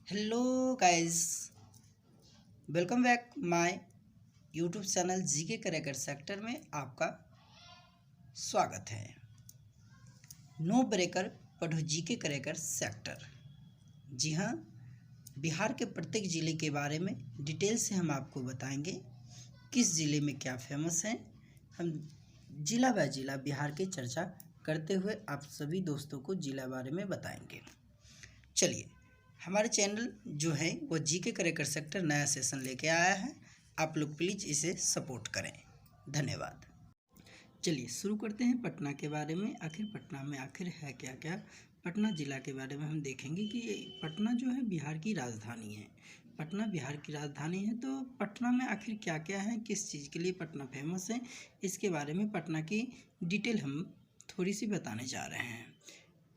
Hello guys, welcome back my YouTube channel GK character sector में आपका स्वागत है। नो ब्रेकर पढ़ो जीके करेक्टर सेक्टर। जी हाँ, बिहार के प्रत्येक ज़िले के बारे में डिटेल से हम आपको बताएंगे किस ज़िले में क्या फेमस है। हम ज़िला बाय ज़िला बिहार की चर्चा करते हुए आप सभी दोस्तों को ज़िला बारे में बताएंगे। चलिए, हमारे चैनल जो है वो जीके करेक्टर सेक्टर नया सेशन लेके आया है। आप लोग प्लीज़ इसे सपोर्ट करें, धन्यवाद। चलिए शुरू करते हैं पटना के बारे में। आखिर पटना में आखिर है क्या क्या। पटना ज़िला के बारे में हम देखेंगे कि पटना जो है बिहार की राजधानी है। पटना बिहार की राजधानी है, तो पटना में आखिर क्या क्या है, किस चीज़ के लिए पटना फेमस है, इसके बारे में पटना की डिटेल हम थोड़ी सी बताने जा रहे हैं।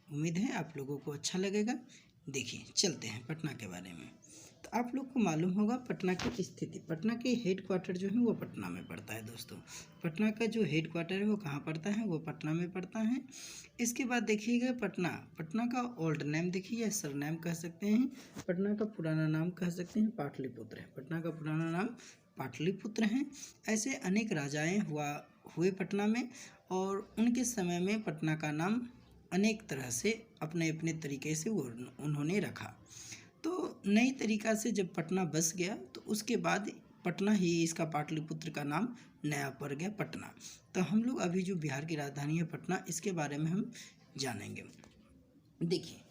उम्मीद है आप लोगों को अच्छा लगेगा। देखिए, चलते हैं पटना के बारे में। तो आप लोग को मालूम होगा पटना की स्थिति, पटना के हेड क्वार्टर जो है वो पटना में पड़ता है दोस्तों। पटना का जो हेड क्वार्टर है वो कहाँ पड़ता है, वो पटना में पड़ता है। इसके बाद देखिएगा पटना का ओल्ड नेम देखिए, सर नेम कह सकते हैं। पटना का पुराना नाम कह सकते हैं पाटलिपुत्र है। पटना का पुराना नाम पाटलिपुत्र है। ऐसे अनेक राजाएँ हुए पटना में, और उनके समय में पटना का नाम अनेक तरह से अपने अपने तरीके से वो उन्होंने रखा। तो नई तरीक़ा से जब पटना बस गया तो उसके बाद पटना ही इसका पाटलिपुत्र का नाम नया पड़ गया पटना। तो हम लोग अभी जो बिहार की राजधानी है पटना, इसके बारे में हम जानेंगे। देखिए,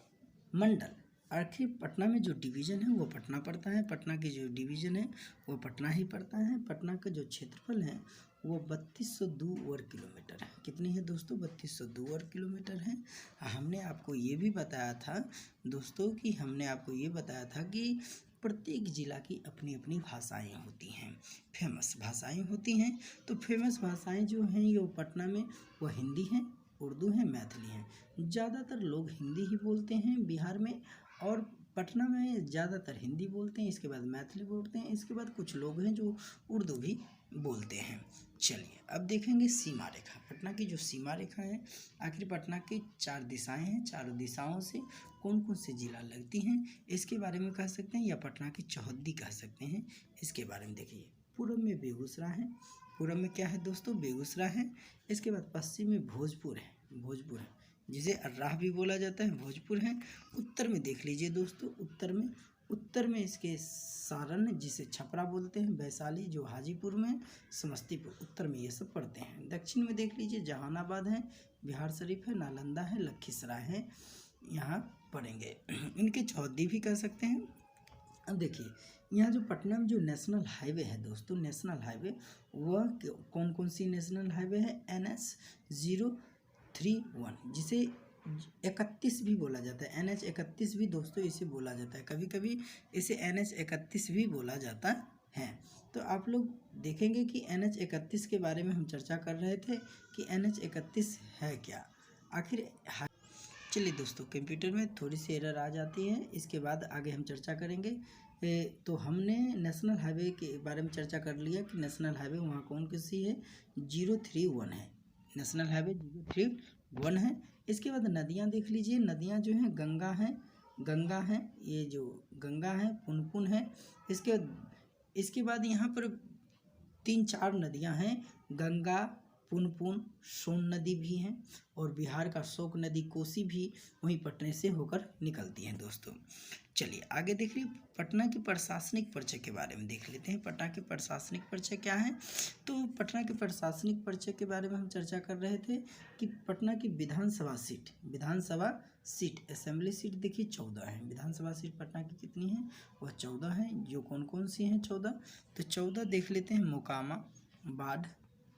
मंडल, आखिर पटना में जो डिवीज़न है वो पटना पड़ता है। पटना की जो डिवीज़न है वो पटना ही पड़ता है। पटना का जो क्षेत्रफल है वो 3202 वर्ग किलोमीटर है। कितनी है दोस्तों? 3202 वर्ग किलोमीटर है। हमने आपको ये भी बताया था दोस्तों कि प्रत्येक ज़िला की अपनी अपनी भाषाएं होती हैं, फेमस भाषाएं होती हैं। तो फेमस भाषाएं जो हैं ये पटना में वो हिंदी हैं, उर्दू है, मैथिली है। ज़्यादातर लोग हिंदी ही बोलते हैं बिहार में, और पटना में ज़्यादातर हिंदी बोलते हैं, इसके बाद मैथिली बोलते हैं, इसके बाद कुछ लोग हैं जो उर्दू भी बोलते हैं। चलिए अब देखेंगे सीमा रेखा। पटना की जो सीमा रेखा है, आखिर पटना की 4 दिशाएं हैं, चारों दिशाओं से कौन कौन से ज़िला लगती हैं इसके बारे में कह सकते हैं, या पटना की चौहद्दी कह सकते हैं, इसके बारे में देखिए। पूर्व में बेगूसराय है, पूर्व में क्या है दोस्तों? बेगूसराय है। इसके बाद पश्चिम में भोजपुर है, जिसे अर्राह भी बोला जाता है, भोजपुर है। उत्तर में देख लीजिए दोस्तों, उत्तर में इसके सारण, जिसे छपरा बोलते हैं, वैशाली जो हाजीपुर में, समस्तीपुर, उत्तर में ये सब पड़ते हैं। दक्षिण में देख लीजिए जहानाबाद है, बिहार शरीफ है, नालंदा है, लखीसराय है, यहाँ पड़ेंगे। इनके चौहद्दी भी कह सकते हैं। अब देखिए, यहाँ जो पटना में जो नेशनल हाईवे है दोस्तों, नेशनल हाईवे वह कौन कौन सी नेशनल हाईवे है? NH-031, जिसे 31 भी बोला जाता है। NH-31 भी दोस्तों इसे बोला जाता है, कभी कभी इसे NH-31 भी बोला जाता है। तो आप लोग देखेंगे कि NH-31 के बारे में हम चर्चा कर रहे थे कि NH-31 है क्या आखिर। चलिए दोस्तों, कंप्यूटर में थोड़ी सी एरर आ जाती है, इसके बाद आगे हम चर्चा करेंगे। तो हमने नेशनल हाईवे के बारे में चर्चा कर लिया कि नेशनल हाईवे वहाँ कौन सी है, 031 है, नेशनल हाईवे 031 है। इसके बाद नदियाँ देख लीजिए, नदियाँ जो हैं गंगा है, ये जो गंगा है, पुनपुन है। इसके बाद यहाँ पर 3-4 नदियाँ हैं, गंगा, पुनपुन, सोन नदी भी हैं, और बिहार का शोक नदी कोसी भी वहीं पटने से होकर निकलती हैं दोस्तों। चलिए आगे देख लीजिए, पटना के प्रशासनिक परिचय के बारे में देख लेते हैं। पटना के प्रशासनिक परिचय क्या है? तो पटना के प्रशासनिक परिचय के बारे में हम चर्चा कर रहे थे कि पटना की विधानसभा सीट असेंबली सीट देखिए 14 है। विधानसभा सीट पटना की कितनी है? वह 14 है। जो कौन कौन सी हैं 14? तो 14 देख लेते हैं।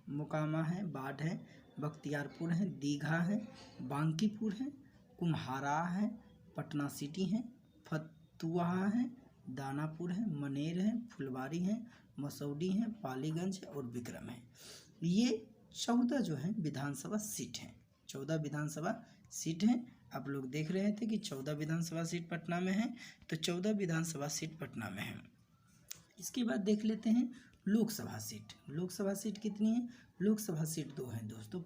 मोकामा है, बाढ़ है, बख्तियारपुर है, दीघा है, बांकीपुर है, कुम्हारा है, पटना सिटी है, फतुहा है, दानापुर है, मनेर है, फुलवारी है, मसौडी है, पालीगंज है और विक्रम है। ये 14 जो है विधानसभा सीट हैं, 14 विधानसभा सीट हैं। आप लोग देख रहे थे कि 14 विधानसभा सीट पटना में है, तो 14 विधानसभा सीट पटना में है। इसके बाद देख लेते हैं लोकसभा सीट कितनी है? लोकसभा सीट 2 हैं दोस्तों,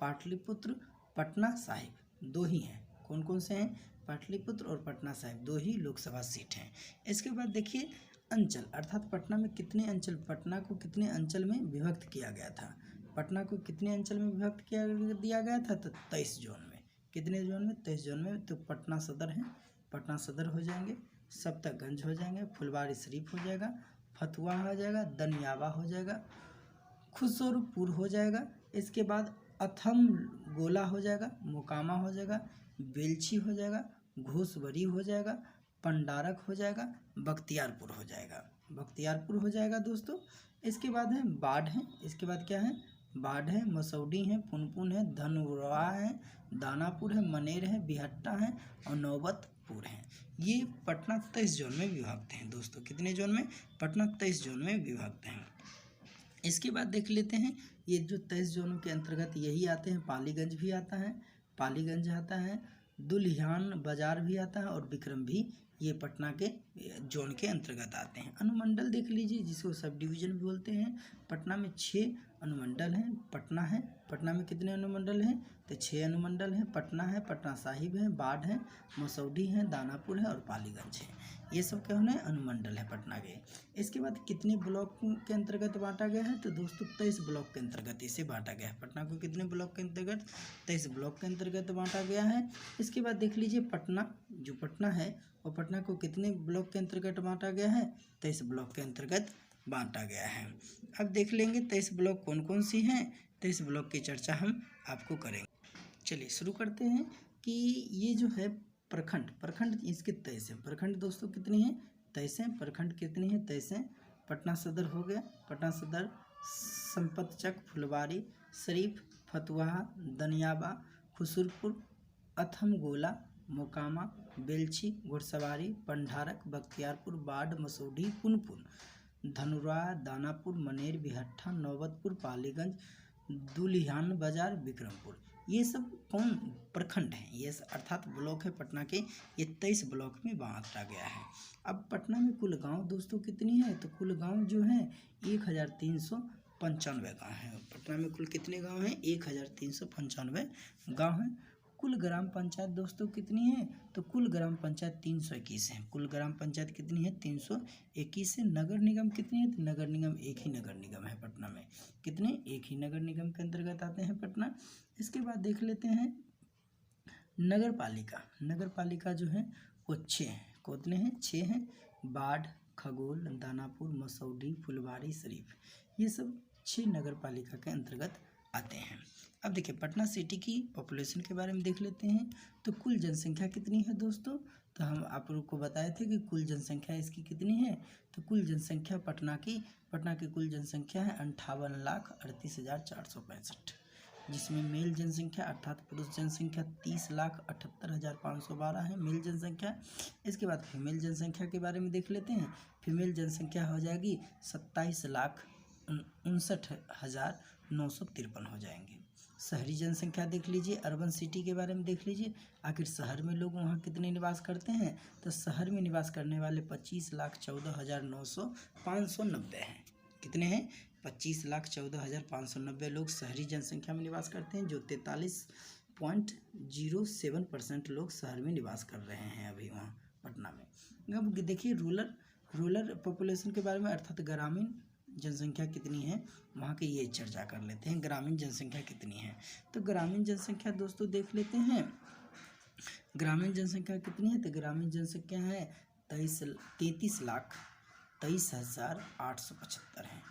पाटलिपुत्र, पटना साहिब, 2 ही हैं। कौन कौन से हैं? पाटलिपुत्र और पटना साहिब 2 ही लोकसभा सीट हैं। इसके बाद देखिए अंचल, अर्थात पटना में कितने अंचल, पटना को कितने अंचल में विभक्त किया गया था? पटना को कितने अंचल में विभक्त किया दिया गया था? तो 23 जोन में। कितने जोन में? 23 जोन में। तो पटना सदर है, पटना सदर हो जाएंगे, सप्तरगंज हो जाएंगे, फुलवारी शरीफ हो जाएगा, फतुहा हो जाएगा, दनियावा हो जाएगा, खुसरपुर हो जाएगा। इसके बाद अथम गोला हो जाएगा, मोकामा हो जाएगा, बेलछी हो जाएगा, घोसवरी हो जाएगा, पंडारक हो जाएगा, बख्तियारपुर हो जाएगा, बख्तियारपुर हो जाएगा दोस्तों। इसके बाद है बाढ़ है, इसके बाद क्या है? बाढ़ है, मसौडी है, पुनपुन है, धनुरा है, दानापुर है, मनेर है, बिहट्टा है और नौबतपुर है। ये पटना 23 जोन में विभक्त हैं दोस्तों। कितने जोन में? पटना 23 जोन में विभक्त हैं। इसके बाद देख लेते हैं ये जो 23 जोनों के अंतर्गत यही आते हैं, पालीगंज भी आता है, पालीगंज आता है, दुल्हियान बाजार भी आता है और विक्रम भी, ये पटना के जोन के अंतर्गत आते हैं। अनुमंडल देख लीजिए, जिसको सब डिवीजन भी बोलते हैं। पटना में 6 अनुमंडल हैं। पटना है, पटना में कितने अनुमंडल हैं? तो 6 अनुमंडल हैं। पटना है, पटना साहिब है, बाढ़ है, मसौडी है, दानापुर है और पालीगंज है। ये सब क्या होने? अनुमंडल है पटना के। इसके बाद कितने ब्लॉक के अंतर्गत बांटा गया है? तो दोस्तों 23 ब्लॉक के अंतर्गत इसे बांटा गया है। पटना को कितने ब्लॉक के अंतर्गत? 23 ब्लॉक के अंतर्गत बांटा गया है। इसके बाद देख लीजिए पटना, जो पटना है वो पटना को कितने ब्लॉक के अंतर्गत बांटा गया है? 23 ब्लॉक के अंतर्गत बांटा गया है। अब देख लेंगे 23 ब्लॉक कौन कौन सी हैं। 23 ब्लॉक की चर्चा हम आपको करेंगे। चलिए शुरू करते हैं कि ये जो है प्रखंड, प्रखंड इसके 23 हैं। प्रखंड दोस्तों कितने हैं? 23 हैं। प्रखंड कितने हैं? 23 हैं। पटना सदर हो गया, पटना सदर, संपतचक, फुलवारी शरीफ, फतुहा, दनियाबा, खुसरपुर, अथमगोला, मोकामा, बेलछी, घुड़सवारी, पंडारक, बख्तियारपुर, बाढ़, मसौडी, पुनपुन, धनुरा, दानापुर, मनेर, बिहट्ठा, नौबतपुर, पालीगंज, दुल्हियान बाजार, विक्रमपुर। ये सब कौन? प्रखंड हैं। ये अर्थात ब्लॉक है पटना के। ये 23 ब्लॉक में बांटा गया है। अब पटना में कुल गांव दोस्तों कितनी है? तो कुल गांव जो है 1395 गाँव हैं। पटना में कुल कितने गांव हैं? 1395 गाँव हैं। कुल ग्राम पंचायत दोस्तों कितनी है? तो कुल ग्राम पंचायत 321 हैं। कुल ग्राम पंचायत कितनी है? 321 है। नगर निगम कितनी है? तो नगर निगम एक ही नगर निगम है पटना में। कितने? एक ही नगर निगम के अंतर्गत आते हैं पटना। इसके बाद देख लेते हैं नगर पालिका। नगर पालिका जो है वो 6 हैं। कितने हैं? 6 हैं। बाढ़, खगोल, दानापुर, मसौडी, फुलवारी शरीफ, ये सब 6 नगर पालिका के अंतर्गत आते हैं। अब देखिए पटना सिटी की पॉपुलेशन के बारे में देख लेते हैं। तो कुल जनसंख्या कितनी है दोस्तों? तो हम आप लोग को बताए थे कि कुल जनसंख्या इसकी कितनी है। तो कुल जनसंख्या पटना की कुल जनसंख्या है 58,38,465, जिसमें मेल जनसंख्या अर्थात पुरुष जनसंख्या 30,78,512 है मेल जनसंख्या। इसके बाद फीमेल जनसंख्या के बारे में देख लेते हैं। फीमेल जनसंख्या हो जाएगी 27,59,953 हो जाएंगे। शहरी जनसंख्या देख लीजिए, अर्बन सिटी के बारे में देख लीजिए, आखिर शहर में लोग वहाँ कितने निवास करते हैं। तो शहर में निवास करने वाले 25,14,590 हैं। कितने हैं? 25,14,590 लोग शहरी जनसंख्या में निवास करते हैं, जो 43.07% लोग शहर में निवास कर रहे हैं अभी वहाँ पटना में। अब देखिए रूरल पॉपुलेशन के बारे में, अर्थात ग्रामीण जनसंख्या कितनी है वहाँ की ये चर्चा कर लेते हैं। ग्रामीण जनसंख्या कितनी है? तो ग्रामीण जनसंख्या दोस्तों देख लेते हैं। ग्रामीण जनसंख्या कितनी है? तो ग्रामीण जनसंख्या है 33,23,875 है।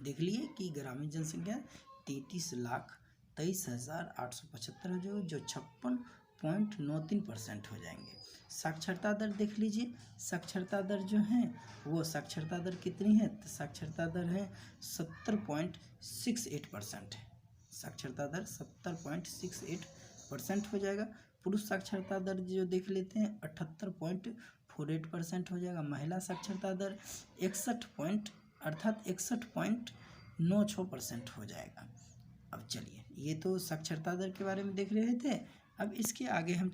देख लिए कि ग्रामीण जनसंख्या 33,23,875 जो 56.93% हो जाएंगे। साक्षरता दर देख लीजिए, साक्षरता दर जो है वो साक्षरता दर कितनी है? तो साक्षरता दर है 70.68% है। साक्षरता दर 70.68% हो जाएगा। पुरुष साक्षरता दर जो देख लेते हैं 78.48% हो जाएगा। महिला साक्षरता दर 61.96% हो जाएगा। अब चलिए, ये तो साक्षरता दर के बारे में देख रहे थे। अब इसके आगे हम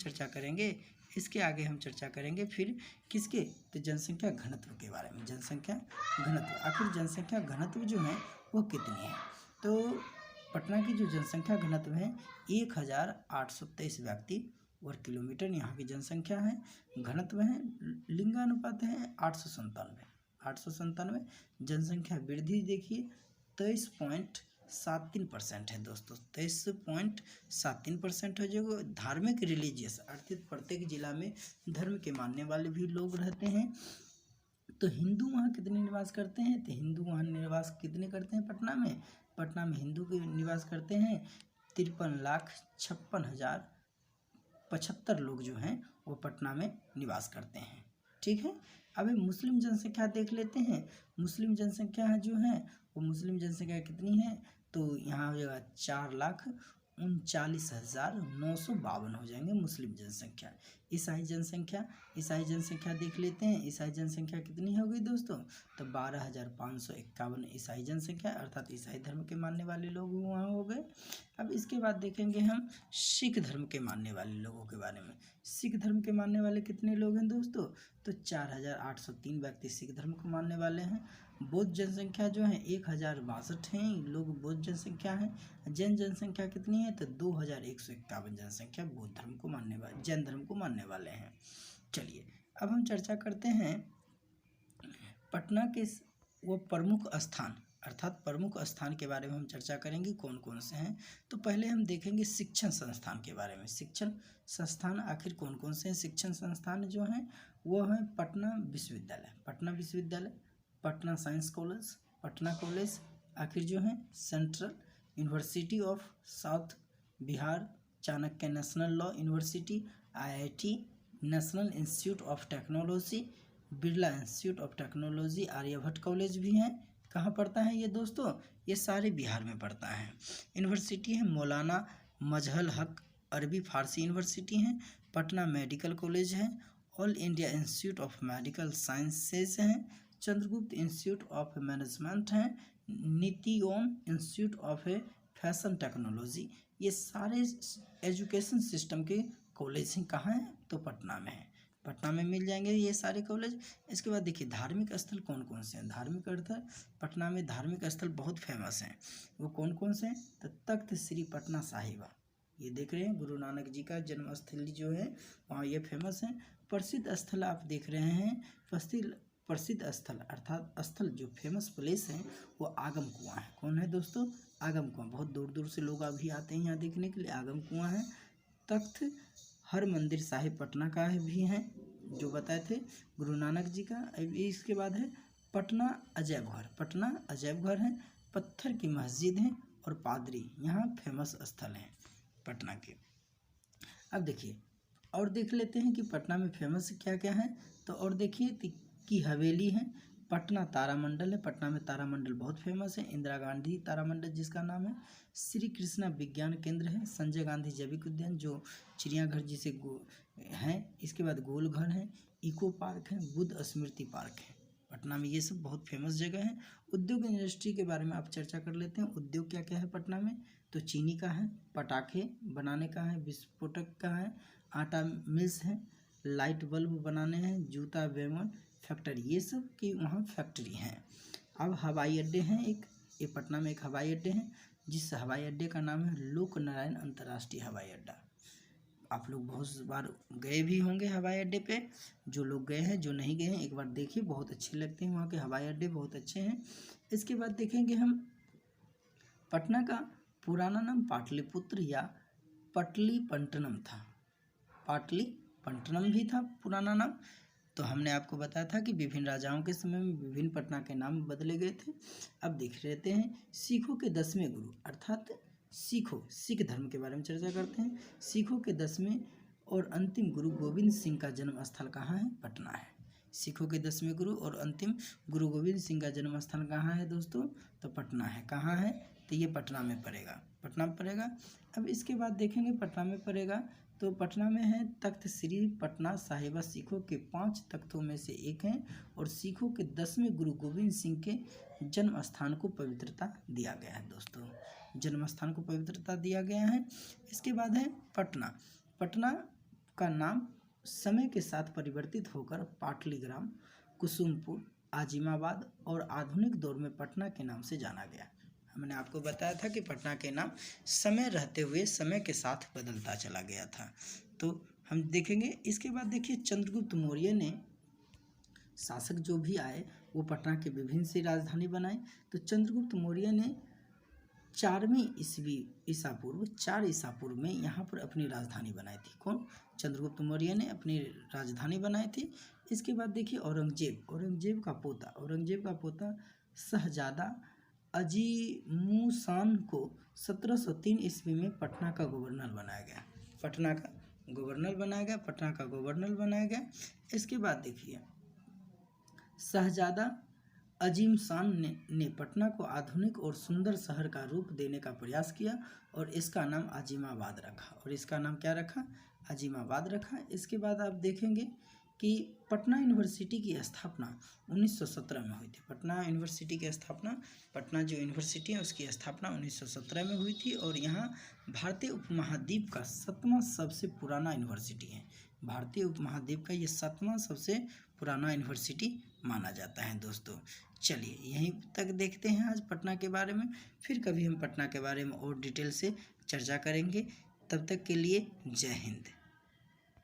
चर्चा करेंगे फिर किसके? तो जनसंख्या घनत्व के बारे में। जनसंख्या घनत्व, आखिर जनसंख्या घनत्व जो है वो कितनी है? तो पटना की जो जनसंख्या घनत्व है 1,823 व्यक्ति वर्ग किलोमीटर यहाँ की जनसंख्या है। घनत्व है, लिंगानुपात है 897। जनसंख्या वृद्धि देखिए 23.73% है दोस्तों, 23.73% है। जो धार्मिक रिलीजियस अर्थात प्रत्येक जिला में धर्म के मानने वाले भी लोग रहते हैं। तो हिंदू वहाँ कितने निवास करते हैं, तो हिंदू वहाँ निवास कितने करते हैं पटना में हिंदू के निवास करते हैं 53,56,075 लोग जो हैं वो पटना में निवास करते हैं। ठीक है, अब मुस्लिम जनसंख्या देख लेते हैं। मुस्लिम जनसंख्या जो है वो मुस्लिम जनसंख्या कितनी है, तो यहाँ हो जाएगा 4,39,952 हो जाएंगे मुस्लिम जनसंख्या। ईसाई जनसंख्या देख लेते हैं। ईसाई जनसंख्या कितनी हो गई दोस्तों, तो 12,551 ईसाई जनसंख्या अर्थात ईसाई धर्म के मानने वाले लोग वहाँ हो गए। अब इसके बाद देखेंगे हम सिख धर्म के मानने वाले लोगों के बारे में। सिख धर्म के मानने वाले कितने लोग हैं दोस्तों, तो 4,803 व्यक्ति सिख धर्म को मानने वाले हैं। बौद्ध जनसंख्या जो है 1,062 हैं लोग बौद्ध जनसंख्या है। जैन जनसंख्या कितनी है, तो 2,151 जनसंख्या बौद्ध धर्म को मानने वाले जैन धर्म को मानने वाले हैं। चलिए अब हम चर्चा करते हैं पटना के वो प्रमुख स्थान अर्थात प्रमुख स्थान के बारे में हम चर्चा करेंगे कौन कौन से हैं। तो पहले हम देखेंगे शिक्षण संस्थान के बारे में। शिक्षण संस्थान आखिर कौन कौन से हैं। शिक्षण संस्थान जो हैं वो हैं पटना विश्वविद्यालय, Patna science college, Patna college, आखिर जो है central university of south Bihar, Chanakya national law university, IIT, national institute of technology, Birla institute of technology, Aryabhatta college भी हैं। कहाँ पड़ता है ये दोस्तों, ये सारे बिहार में पड़ता है। यूनिवर्सिटी है मौलाना मजहल हक अरबी फारसी यूनिवर्सिटी है। पटना मेडिकल कॉलेज है। All India institute of medical sciences हैं। चंद्रगुप्त इंस्टीट्यूट ऑफ मैनेजमेंट है। नितियोन इंस्टीट्यूट ऑफ फैशन टेक्नोलॉजी। ये सारे एजुकेशन सिस्टम के कॉलेज हैं। कहाँ हैं, तो पटना में है। पटना में मिल जाएंगे ये सारे कॉलेज। इसके बाद देखिए धार्मिक स्थल कौन कौन से हैं। धार्मिक स्थल पटना में धार्मिक स्थल बहुत फेमस हैं। वो कौन कौन से हैं, तो तख्त श्री पटना साहिबा, ये देख रहे हैं गुरु नानक जी का जन्म स्थल जो है वहाँ ये फेमस है। प्रसिद्ध स्थल आप देख रहे हैं, प्रसिद्ध स्थल अर्थात स्थल जो फेमस प्लेस है वो आगम कुआं है। कौन है दोस्तों, आगम कुआं। बहुत दूर दूर से लोग अभी आते हैं यहाँ देखने के लिए, आगम कुआं है। तख्त हर मंदिर साहिब पटना का है भी है जो बताए थे गुरु नानक जी का। इसके बाद है पटना अजैब घर। पटना अजैब घर है। पत्थर की मस्जिद है और पादरी यहाँ फेमस स्थल हैं पटना के। अब देखिए और देख लेते हैं कि पटना में फेमस क्या क्या है। तो और देखिए की हवेली है। पटना तारामंडल है। पटना में तारामंडल बहुत फेमस है। इंदिरा गांधी तारामंडल जिसका नाम है। श्री कृष्णा विज्ञान केंद्र है। संजय गांधी जैविक उद्यान जो चिड़ियाघर जिसे है। इसके बाद गोलघर है, इको पार्क है, बुद्ध स्मृति पार्क है। पटना में ये सब बहुत फेमस जगह है। उद्योग इंडस्ट्री के बारे में आप चर्चा कर लेते हैं। उद्योग क्या क्या है पटना में, तो चीनी का है, पटाखे बनाने का है, विस्फोटक का है, आटा मिल्स है, लाइट बल्ब बनाने हैं, जूता वेमन फैक्ट्री, ये सब की वहाँ फैक्ट्री हैं। अब हवाई अड्डे हैं ये पटना में एक हवाई अड्डे हैं जिस हवाई अड्डे का नाम है लोक नारायण अंतर्राष्ट्रीय हवाई अड्डा। आप लोग बहुत बार गए भी होंगे हवाई अड्डे पे। जो लोग गए हैं, जो नहीं गए हैं एक बार देखिए, बहुत अच्छे लगते हैं वहाँ के हवाई अड्डे, बहुत अच्छे हैं। इसके बाद देखेंगे हम पटना का पुराना नाम पाटलिपुत्र या पटलीपंटनम था। पाटलीपंटनम भी था पुराना नाम। तो हमने आपको बताया था कि विभिन्न राजाओं के समय में विभिन्न पटना के नाम बदले गए थे। अब देख लेते हैं सिखों के 10वें गुरु अर्थात सिख धर्म के बारे में चर्चा करते हैं। सिखों के 10वें और अंतिम गुरु गोविंद सिंह का जन्म स्थल कहाँ है, पटना है। सिखों के 10वें गुरु और अंतिम गुरु गोविंद सिंह का जन्म स्थान कहाँ है दोस्तों, तो पटना है। कहाँ है, तो ये पटना में पड़ेगा। अब इसके बाद देखेंगे पटना में पड़ेगा तो पटना में है तख्त श्री पटना साहिबा। सिखों के 5 तख्तों में से एक है और सिखों के 10वें गुरु गोविंद सिंह के जन्म स्थान को पवित्रता दिया गया है दोस्तों, जन्म स्थान को पवित्रता दिया गया है। इसके बाद है पटना का नाम समय के साथ परिवर्तित होकर पाटलीग्राम, कुसुमपुर, आजिमाबाद और आधुनिक दौर में पटना के नाम से जाना गया। हमने आपको बताया था कि पटना के नाम समय रहते हुए समय के साथ बदलता चला गया था। तो हम देखेंगे। इसके बाद देखिए चंद्रगुप्त मौर्य ने शासक जो भी आए वो पटना के विभिन्न सी राजधानी बनाई। तो चंद्रगुप्त मौर्य ने 4वीं ईसा पूर्व 4 ईसा पूर्व में यहाँ पर अपनी राजधानी बनाई थी। कौन? चंद्रगुप्त मौर्य ने अपनी राजधानी बनाई थी। इसके बाद देखिए औरंगजेब का पोता शहजादा अजीमुशान को 1703 ईस्वी में पटना का गवर्नर बनाया गया। इसके बाद देखिए शहजादा अजीम शान ने पटना को आधुनिक और सुंदर शहर का रूप देने का प्रयास किया और इसका नाम अजीमाबाद रखा। इसके बाद आप देखेंगे कि पटना यूनिवर्सिटी की स्थापना 1917 में हुई थी। पटना जो यूनिवर्सिटी है उसकी स्थापना 1917 में हुई थी और यहाँ भारतीय उपमहाद्वीप का 7वां सबसे पुराना यूनिवर्सिटी है। भारतीय उपमहाद्वीप का ये 7वां सबसे पुराना यूनिवर्सिटी माना जाता है दोस्तों। चलिए यहीं तक देखते हैं आज पटना के बारे में, फिर कभी हम पटना के बारे में और डिटेल से चर्चा करेंगे। तब तक के लिए जय हिंद।